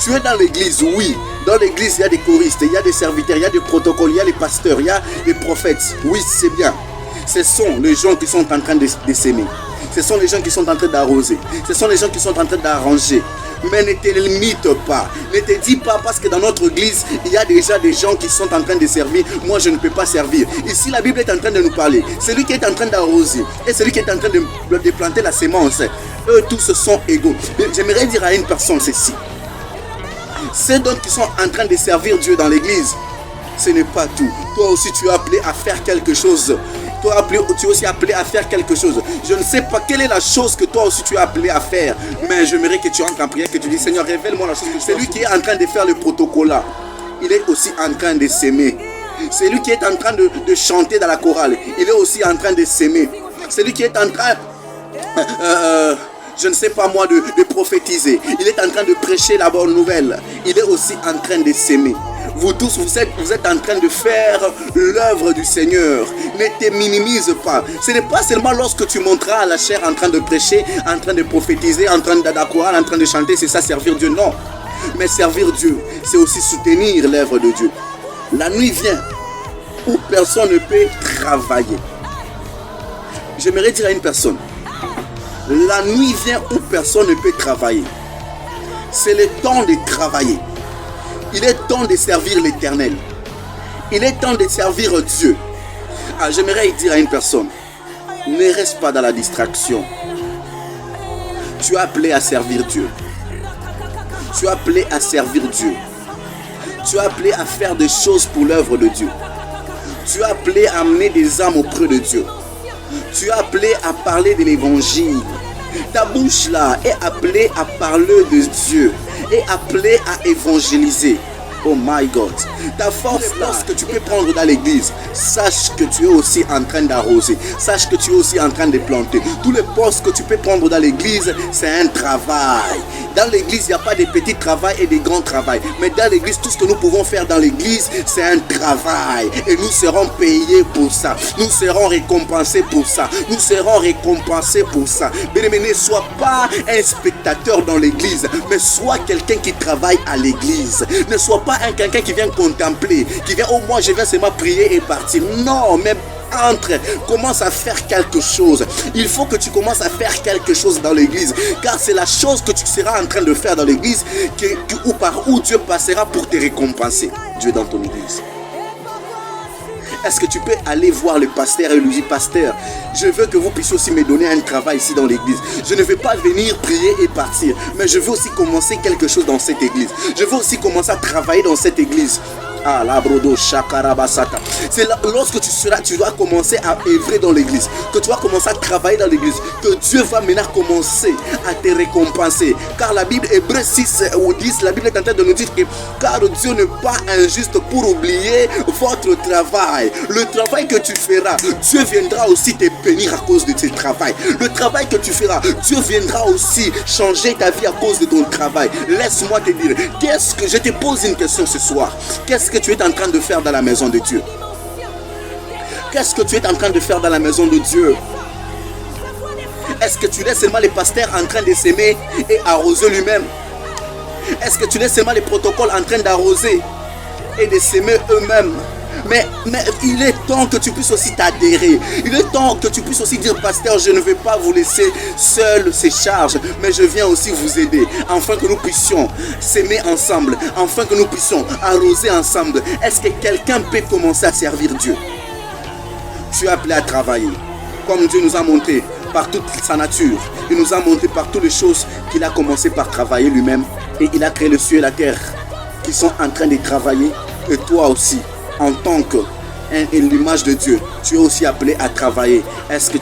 Tu es dans l'église, oui. Dans l'église, il y a des choristes, il y a des serviteurs, il y a des protocoles, il y a les pasteurs, il y a des prophètes. Oui, c'est bien. Ce sont les gens qui sont en train de s'aimer. Ce sont les gens qui sont en train d'arroser. Ce sont les gens qui sont en train d'arranger. Mais ne te limite pas. Ne te dis pas parce que dans notre église, il y a déjà des gens qui sont en train de servir. Moi, je ne peux pas servir. Ici, la Bible est en train de nous parler. Celui qui est en train d'arroser et celui qui est en train de planter la sémence, eux tous sont égaux. J'aimerais dire à une personne ceci. Ceux donc qui sont en train de servir Dieu dans l'église, ce n'est pas tout. Toi aussi, tu es appelé à faire quelque chose. Toi, tu es aussi appelé à faire quelque chose. Je ne sais pas quelle est la chose que toi aussi tu es appelé à faire. Mais j'aimerais que tu entres en prière, que tu dis, Seigneur, révèle-moi la chose. Celui qui est en train de faire le protocole là, il est aussi en train de s'aimer. Celui qui est en train de chanter dans la chorale, il est aussi en train de s'aimer. Celui qui est en train... je ne sais pas moi, de prophétiser. Il est en train de prêcher la bonne nouvelle. Il est aussi en train de s'aimer. Vous tous, vous êtes en train de faire l'œuvre du Seigneur. Ne te minimise pas. Ce n'est pas seulement lorsque tu monteras à la chair en train de prêcher, en train de prophétiser, en train d'accoyer, en train de chanter, c'est ça servir Dieu. Non. Mais servir Dieu, c'est aussi soutenir l'œuvre de Dieu. La nuit vient où personne ne peut travailler. J'aimerais dire à une personne, la nuit vient où personne ne peut travailler. C'est le temps de travailler. Il est temps de servir l'Éternel. Il est temps de servir Dieu. J'aimerais dire à une personne, ne reste pas dans la distraction. Tu es appelé à servir Dieu. Tu es appelé à servir Dieu. Tu es appelé à faire des choses pour l'œuvre de Dieu. Tu es appelé à amener des âmes auprès de Dieu. Tu es appelé à parler de l'évangile. Ta bouche là est appelée à parler de Dieu. Est appelée à évangéliser. Oh my God. Ta force là que tu peux prendre dans l'église, sache que tu es aussi en train d'arroser. Sache que tu es aussi en train de planter. Tous les postes que tu peux prendre dans l'église, c'est un travail. Dans l'église, il n'y a pas de petits travail et de grands travail. Mais dans l'église, tout ce que nous pouvons faire dans l'église, c'est un travail. Et nous serons payés pour ça. Nous serons récompensés pour ça. Nous serons récompensés pour ça. Bien-aimé, ne sois pas un spectateur dans l'église, mais sois quelqu'un qui travaille à l'église. Ne sois pas quelqu'un qui vient contempler, qui vient, oh moi je viens seulement prier et partir. Non, mais entre, commence à faire quelque chose. Il faut que tu commences à faire quelque chose dans l'église, car c'est la chose que tu seras en train de faire dans l'église ou par où Dieu passera pour te récompenser. Dieu dans ton église. Est-ce que tu peux aller voir le pasteur et lui dire, pasteur, je veux que vous puissiez aussi me donner un travail ici dans l'église. Je ne veux pas venir prier et partir, mais je veux aussi commencer quelque chose dans cette église. Je veux aussi commencer à travailler dans cette église. Ah, la brodo, shakarabasaka. C'est lorsque tu dois commencer à œuvrer dans l'église, que tu vas commencer à travailler dans l'église, que Dieu va maintenant commencer à te récompenser. Car la Bible, Hébreux 6 ou 10, la Bible est en train de nous dire que car Dieu n'est pas injuste pour oublier votre travail. Le travail que tu feras, Dieu viendra aussi te bénir à cause de ce travail. Le travail que tu feras, Dieu viendra aussi changer ta vie à cause de ton travail. Laisse-moi te dire, qu'est-ce que je te pose une question ce soir? Qu'est-ce que tu es en train de faire dans la maison de Dieu? Qu'est-ce que tu es en train de faire dans la maison de Dieu? Est-ce que tu laisses seulement les pasteurs en train de s'aimer et arroser lui-même? Est-ce que tu laisses seulement les protocoles en train d'arroser et de s'aimer eux-mêmes? Mais il est temps que tu puisses aussi t'adhérer. Il est temps que tu puisses aussi dire, pasteur, je ne vais pas vous laisser seul ces charges, mais je viens aussi vous aider, afin que nous puissions s'aimer ensemble, afin que nous puissions arroser ensemble. Est-ce que quelqu'un peut commencer à servir Dieu? Tu es appelé à travailler, comme Dieu nous a montré par toute sa nature. Il nous a montré par toutes les choses qu'il a commencé par travailler lui-même. Et il a créé le ciel et la terre qui sont en train de travailler. Et toi aussi, en tant que l'image de Dieu, tu es aussi appelé à travailler. Est-ce que